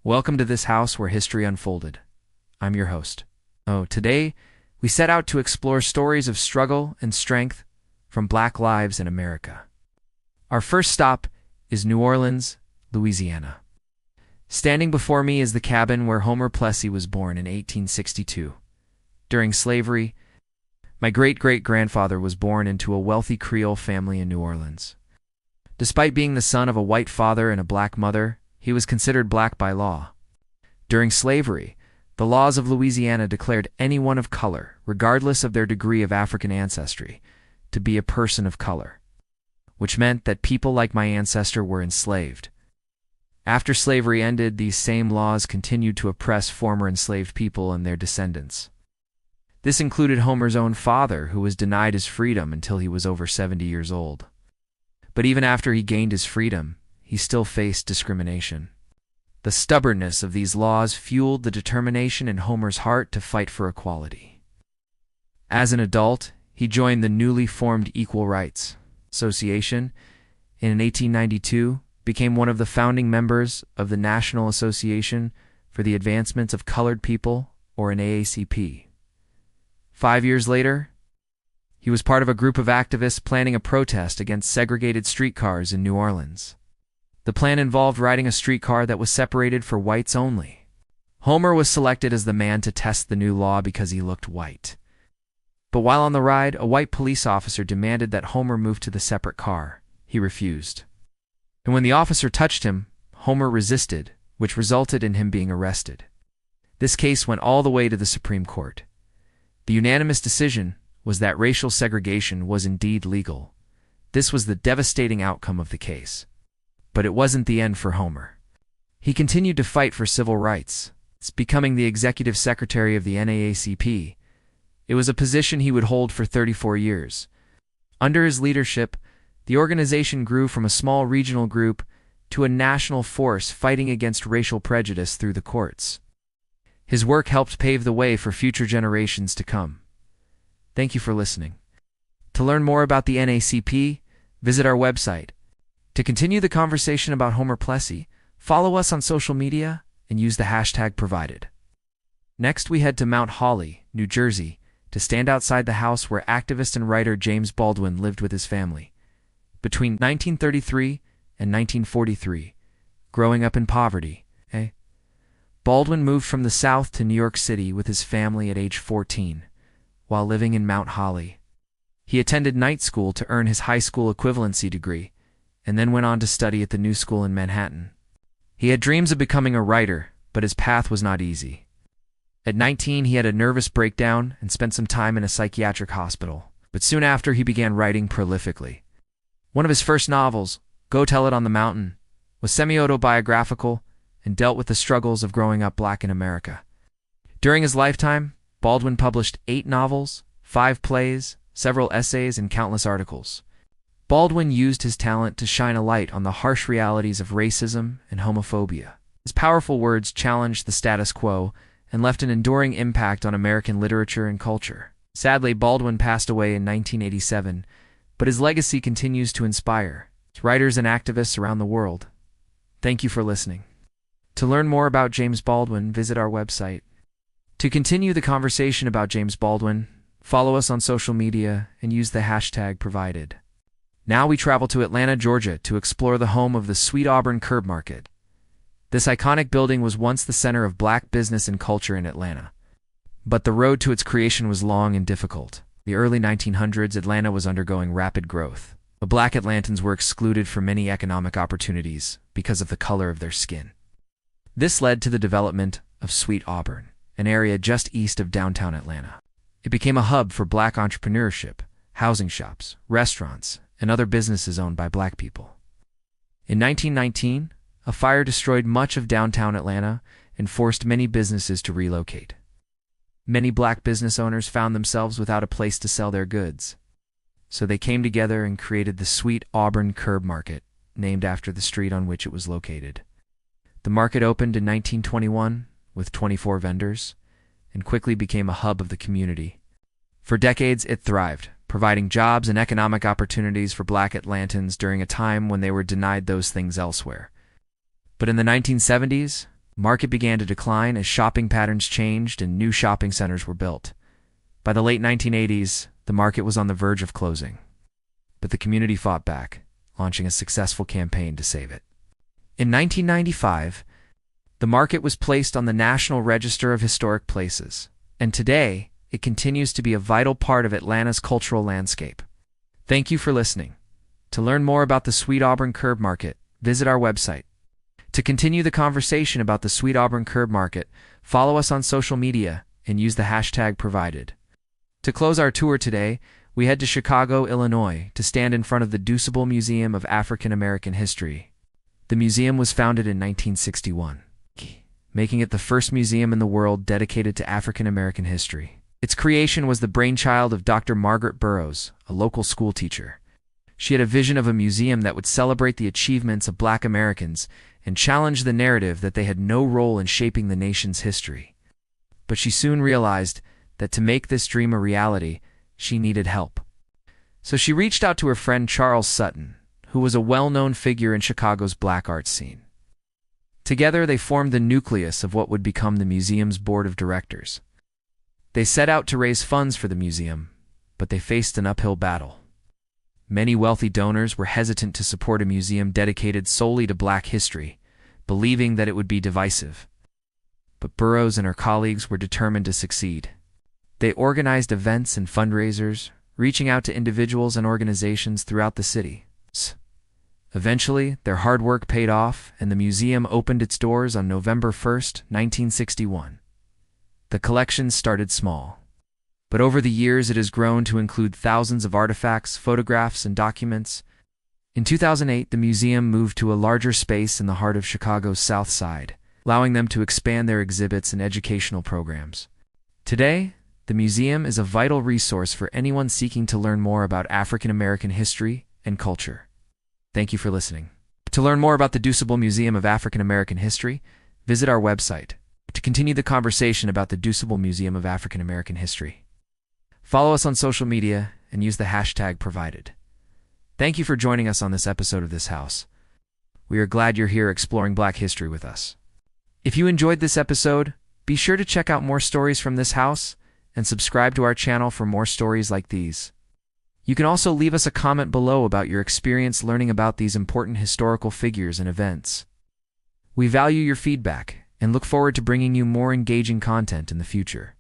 Welcome to this house where history unfolded. I'm your host. Today we set out to explore stories of struggle and strength from Black lives in America. Our first stop is New Orleans, Louisiana. Standing before me is the cabin where Homer Plessy was born in 1862. During slavery, my great-great-grandfather was born into a wealthy Creole family in New Orleans. Despite being the son of a white father and a black mother, he was considered black by law. During slavery, the laws of Louisiana declared anyone of color, regardless of their degree of African ancestry, to be a person of color, which meant that people like my ancestor were enslaved. After slavery ended, these same laws continued to oppress former enslaved people and their descendants. This included Homer's own father, who was denied his freedom until he was over 70 years old. But even after he gained his freedom, he still faced discrimination. The stubbornness of these laws fueled the determination in Homer's heart to fight for equality. As an adult, he joined the newly formed Equal Rights Association, and in 1892 became one of the founding members of the National Association for the Advancement of Colored People, or an AACP. 5 years later, he was part of a group of activists planning a protest against segregated streetcars in New Orleans. The plan involved riding a streetcar that was separated for whites only. Homer was selected as the man to test the new law because he looked white. But while on the ride, a white police officer demanded that Homer move to the separate car. He refused. And when the officer touched him, Homer resisted, which resulted in him being arrested. This case went all the way to the Supreme Court. The unanimous decision was that racial segregation was indeed legal. This was the devastating outcome of the case. But it wasn't the end for Homer. He continued to fight for civil rights, becoming the executive secretary of the NAACP. It was a position he would hold for 34 years. Under his leadership, the organization grew from a small regional group to a national force fighting against racial prejudice through the courts. His work helped pave the way for future generations to come. Thank you for listening. To learn more about the NAACP, visit our website. To continue the conversation about Homer Plessy, follow us on social media and use the hashtag provided. Next, we head to Mount Holly, New Jersey, to stand outside the house where activist and writer James Baldwin lived with his family. Between 1933 and 1943, growing up in poverty, Baldwin moved from the South to New York City with his family at age 14, while living in Mount Holly. He attended night school to earn his high school equivalency degree, and then went on to study at the New School in Manhattan. He had dreams of becoming a writer, but his path was not easy. At 19, he had a nervous breakdown and spent some time in a psychiatric hospital, but soon after he began writing prolifically. One of his first novels, Go Tell It on the Mountain, was semi-autobiographical and dealt with the struggles of growing up black in America. During his lifetime, Baldwin published 8 novels, 5 plays, several essays, and countless articles. Baldwin used his talent to shine a light on the harsh realities of racism and homophobia. His powerful words challenged the status quo and left an enduring impact on American literature and culture. Sadly, Baldwin passed away in 1987, but his legacy continues to inspire writers and activists around the world. Thank you for listening. To learn more about James Baldwin, visit our website. To continue the conversation about James Baldwin, follow us on social media and use the hashtag provided. Now we travel to Atlanta, Georgia to explore the home of the Sweet Auburn Curb Market. This iconic building was once the center of black business and culture in Atlanta. But the road to its creation was long and difficult. In the early 1900s, Atlanta was undergoing rapid growth. The black Atlantans were excluded from many economic opportunities because of the color of their skin. This led to the development of Sweet Auburn, an area just east of downtown Atlanta. It became a hub for black entrepreneurship, housing shops, restaurants, and other businesses owned by black people. In 1919, a fire destroyed much of downtown Atlanta and forced many businesses to relocate. Many black business owners found themselves without a place to sell their goods, so they came together and created the Sweet Auburn Curb Market, named after the street on which it was located. The market opened in 1921 with 24 vendors and quickly became a hub of the community. For decades, it thrived, providing jobs and economic opportunities for black Atlantans during a time when they were denied those things elsewhere. But in the 1970s, Market began to decline as shopping patterns changed and new shopping centers were built. By the late 1980s, the market was on the verge of closing. But the community fought back, launching a successful campaign to save it. In 1995, the market was placed on the National Register of Historic Places, and today, it continues to be a vital part of Atlanta's cultural landscape. Thank you for listening. To learn more about the Sweet Auburn Curb Market, visit our website. To continue the conversation about the Sweet Auburn Curb Market, follow us on social media and use the hashtag provided. To close our tour today, we head to Chicago, Illinois, to stand in front of the Deuceable Museum of African American History. The museum was founded in 1961, making it the first museum in the world dedicated to African American history. Its creation was the brainchild of Dr. Margaret Burroughs, a local school teacher. She had a vision of a museum that would celebrate the achievements of Black Americans and challenge the narrative that they had no role in shaping the nation's history. But she soon realized that to make this dream a reality, she needed help. So she reached out to her friend Charles Sutton, who was a well-known figure in Chicago's Black arts scene. Together, they formed the nucleus of what would become the museum's board of directors. They set out to raise funds for the museum, but they faced an uphill battle. Many wealthy donors were hesitant to support a museum dedicated solely to Black history, believing that it would be divisive. But Burroughs and her colleagues were determined to succeed. They organized events and fundraisers, reaching out to individuals and organizations throughout the city. Eventually, their hard work paid off, and the museum opened its doors on November 1st, 1961. The collection started small, but over the years it has grown to include thousands of artifacts, photographs, and documents. In 2008, the museum moved to a larger space in the heart of Chicago's South Side, allowing them to expand their exhibits and educational programs. Today, the museum is a vital resource for anyone seeking to learn more about African American history and culture. Thank you for listening. To learn more about the Deuceable Museum of African American History, visit our website. To continue the conversation about the Deuceable Museum of African American History, follow us on social media and use the hashtag provided. Thank you for joining us on this episode of This House. We are glad you're here exploring Black history with us. If you enjoyed this episode, be sure to check out more stories from this house and subscribe to our channel for more stories like these. You can also leave us a comment below about your experience learning about these important historical figures and events. We value your feedback and look forward to bringing you more engaging content in the future.